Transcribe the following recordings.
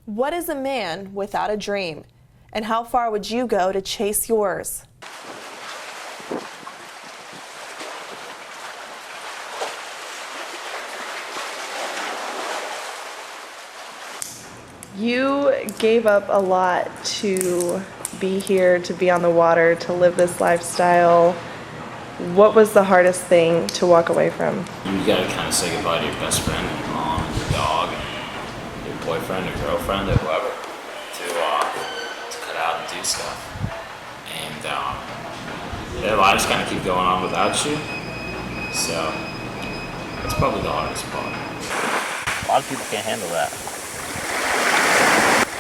What is a man without a dream? And how far would you go to chase yours? You gave up a lot to be here, to be on the water, to live this lifestyle. What was the hardest thing to walk away from? You gotta kind of say goodbye to your best friend, your mom, and your dog, and your boyfriend or girlfriend or whoever to cut out and do stuff. And their lives kind of keep going on without you. So that's probably the hardest part. A lot of people can't handle that.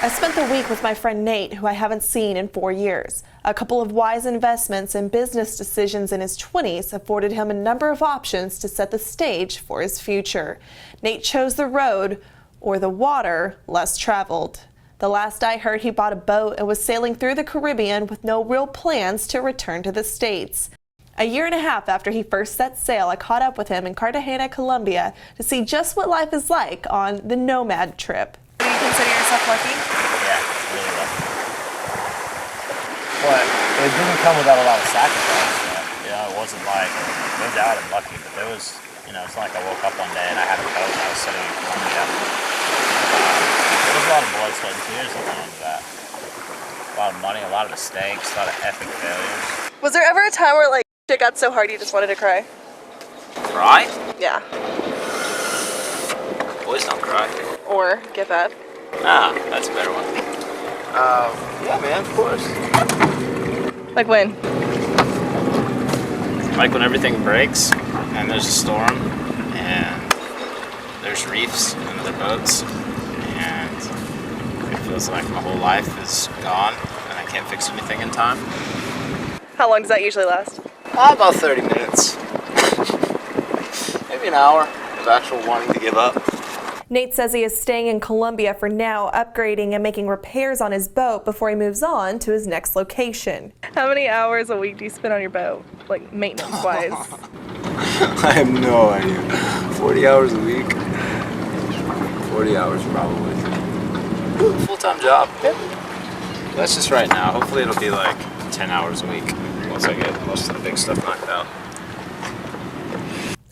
I spent the week with my friend Nate, who I haven't seen in 4 years. A couple of wise investments and business decisions in his 20s afforded him a number of options to set the stage for his future. Nate chose the road, or the water, less traveled. The last I heard, he bought a boat and was sailing through the Caribbean with no real plans to return to the States. A year and a half after he first set sail, I caught up with him in Cartagena, Colombia, to see just what life is like on the nomad trip. Do you consider yourself lucky? Yeah, really lucky. But it didn't come without a lot of sacrifice. You know, it wasn't like, no doubt I'm lucky, but there was, it's not like I woke up one day and I had a coach and I was sitting in Colombia. There was a lot of blood, sweat, and tears that went into that. A lot of money, a lot of mistakes, a lot of epic failures. Was there ever a time where it got so hard you just wanted to cry? Cry? Yeah. Boys don't cry. Or give up? Ah, that's a better one. Yeah, man, of course. Like when? Like when everything breaks and there's a storm and there's reefs and other boats and it feels like my whole life is gone and I can't fix anything in time. How long does that usually last? About 30 minutes. Maybe an hour of actual wanting to give up. Nate says he is staying in Colombia for now, upgrading and making repairs on his boat before he moves on to his next location. How many hours a week do you spend on your boat, maintenance-wise? I have no idea. 40 hours a week? 40 hours probably. Full-time job. Yeah. That's just right now. Hopefully it'll be 10 hours a week once I get most of the big stuff knocked out.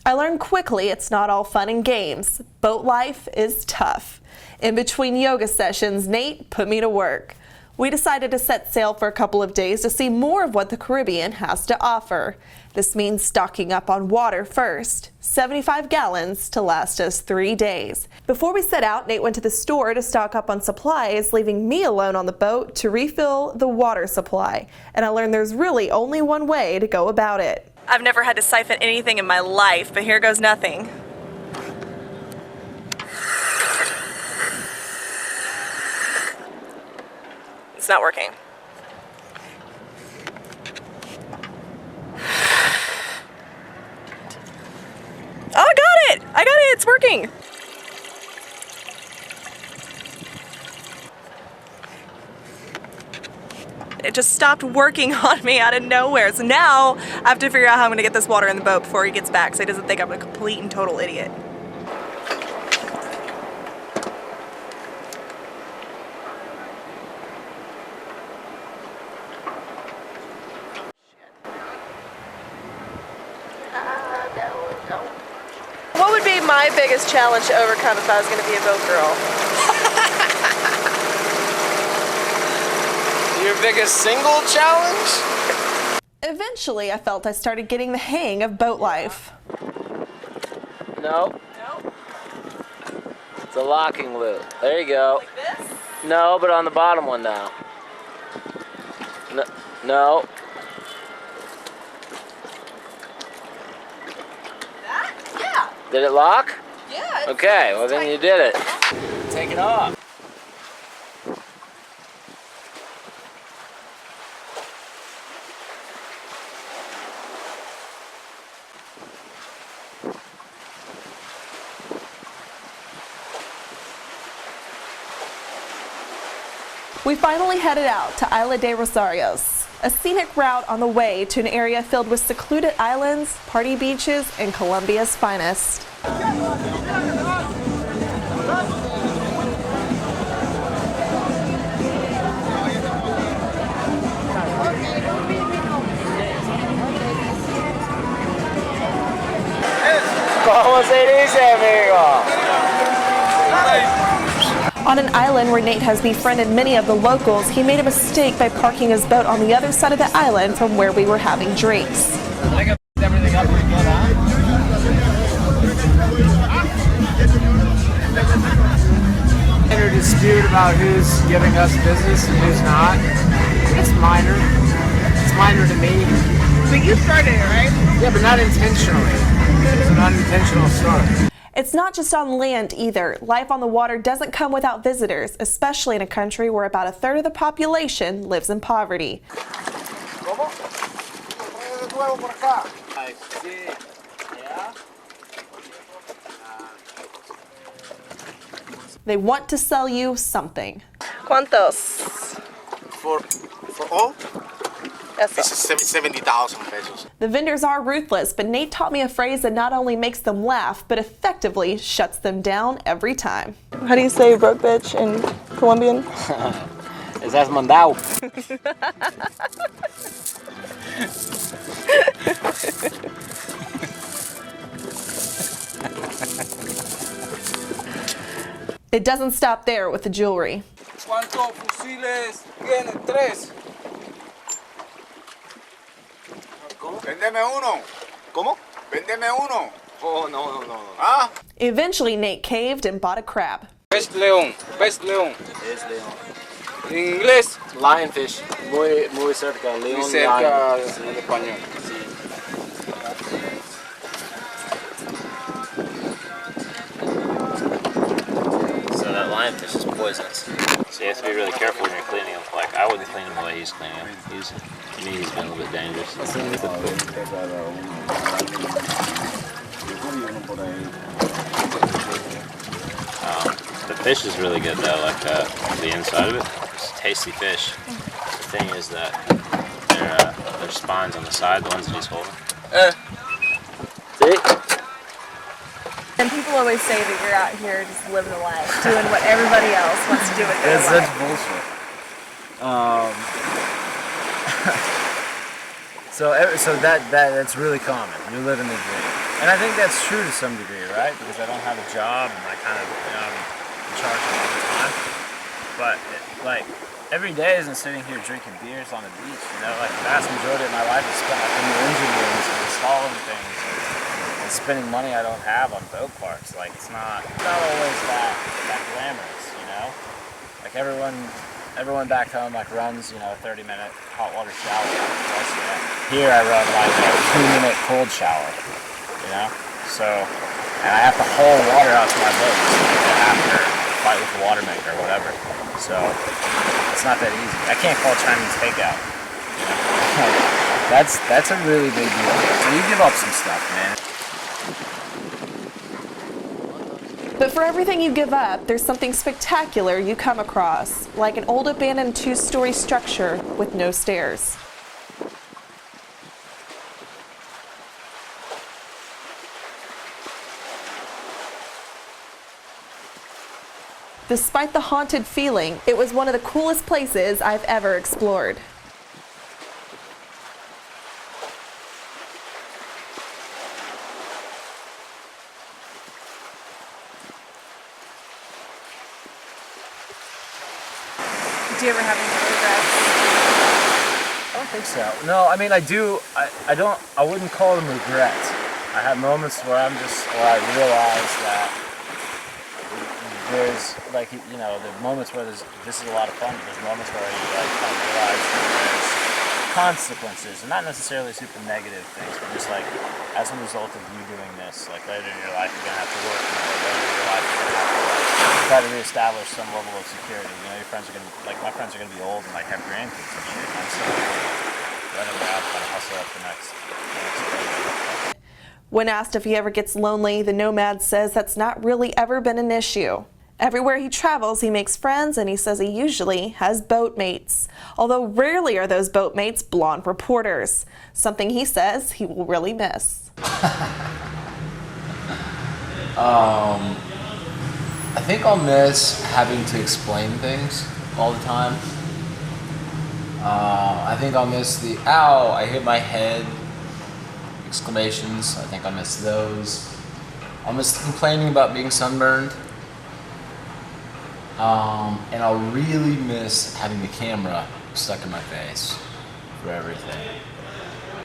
I learned quickly it's not all fun and games. Boat life is tough. In between yoga sessions, Nate put me to work. We decided to set sail for a couple of days to see more of what the Caribbean has to offer. This means stocking up on water first, 75 gallons to last us 3 days. Before we set out, Nate went to the store to stock up on supplies, leaving me alone on the boat to refill the water supply. And I learned there's really only one way to go about it. I've never had to siphon anything in my life, but here goes nothing. It's not working. Oh, I got it! It's working! It just stopped working on me out of nowhere. So now I have to figure out how I'm going to get this water in the boat before he gets back so he doesn't think I'm a complete and total idiot. What would be my biggest challenge to overcome if I was going to be a boat girl? Your biggest single challenge? Eventually, I felt I started getting the hang of boat life. No. No? It's a locking loop. There you go. Like this? No, but on the bottom one now. No. That? Yeah. Did it lock? Yeah. Okay, well then you did it. Take it off. We finally headed out to Isla de Rosarios, a scenic route on the way to an area filled with secluded islands, party beaches, and Colombia's finest. On an island where Nate has befriended many of the locals, he made a mistake by parking his boat on the other side of the island from where we were having drinks. Everything up pretty good, huh? Minor dispute about who's giving us business and who's not. It's minor. It's minor to me. But you started it, right? Yeah, but not intentionally. It's an unintentional story. It's not just on land either. Life on the water doesn't come without visitors, especially in a country where about a third of the population lives in poverty. They want to sell you something. ¿Cuántos? For all, Eso. it's 70,000 pesos. The vendors are ruthless, but Nate taught me a phrase that not only makes them laugh, but effectively shuts them down every time. How do you say broke bitch in Colombian? Estás mandado. It doesn't stop there with the jewelry. ¿Cuántos fusiles tienen? 3. Véndeme uno. ¿Cómo? Véndeme uno. Oh, no. Ah. Eventually, Nate caved and bought a crab. Best león. Best león. Es león. En inglés. Lionfish. Muy cerca. León. Muy cerca lion. en español. So that lionfish is poisonous. So you have to be really careful when you're cleaning him. Like, I wouldn't clean him the way he's cleaning him. To me, he's been a little bit dangerous. The fish is really good though, like the inside of it. It's tasty fish. The thing is that their spines on the side, the ones that he's holding. See? And people always say that you're out here just living a life, doing what everybody else wants to do with their It's life. such bullshit. So that's really common. You're living the dream, and I think that's true to some degree, right? Because I don't have a job and I kind of I'm in charge of all the time. But like every day isn't sitting here drinking beers on the beach. You know, like the vast majority of my life is spent like in the engine rooms and installing things and spending money I don't have on boat parts. Like it's not always that glamorous, you know. Like everyone back home like runs, you know, a 30-minute hot water shower twice a day. Here I run like a 2-minute cold shower, you know. So, and I have to haul water out to my boat after fight with the water maker or whatever. So it's not that easy. I can't call Chinese takeout. You know? that's a really big deal. So you give up some stuff, man. But for everything you give up, there's something spectacular you come across, like an old abandoned 2-story structure with no stairs. Despite the haunted feeling, it was one of the coolest places I've ever explored. Do you ever have any regrets? I don't think so. No, I mean I do. I wouldn't call them regrets. I have moments where I realize that there's like, you know, the moments where this is a lot of fun. There's moments where you like kind of realize that there's consequences, and not necessarily super negative things, but just like as a result of you doing this, like later in your life you're gonna have to work more. Later in your life you're gonna have to like try to reestablish some level of security. You know, your friends are gonna my friends are gonna be old and like have grandkids and shit. And I'm still letting them out, kind of hustle up the next thing. When asked if he ever gets lonely, the nomad says that's not really ever been an issue. Everywhere he travels, he makes friends, and he says he usually has boatmates. Although rarely are those boatmates blonde reporters, something he says he will really miss. I think I'll miss having to explain things all the time. I think I'll miss the "ow, I hit my head" exclamations. I think I'll miss those. I'll miss complaining about being sunburned. And I'll really miss having the camera stuck in my face for everything.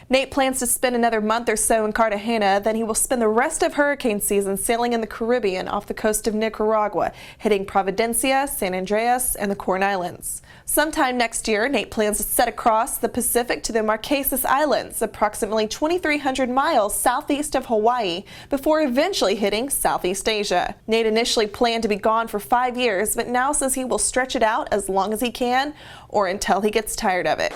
Nate plans to spend another month or so in Cartagena, then he will spend the rest of hurricane season sailing in the Caribbean off the coast of Nicaragua, hitting Providencia, San Andreas, and the Corn Islands. Sometime next year, Nate plans to set across the Pacific to the Marquesas Islands, approximately 2,300 miles southeast of Hawaii, before eventually hitting Southeast Asia. Nate initially planned to be gone for 5 years, but now says he will stretch it out as long as he can or until he gets tired of it.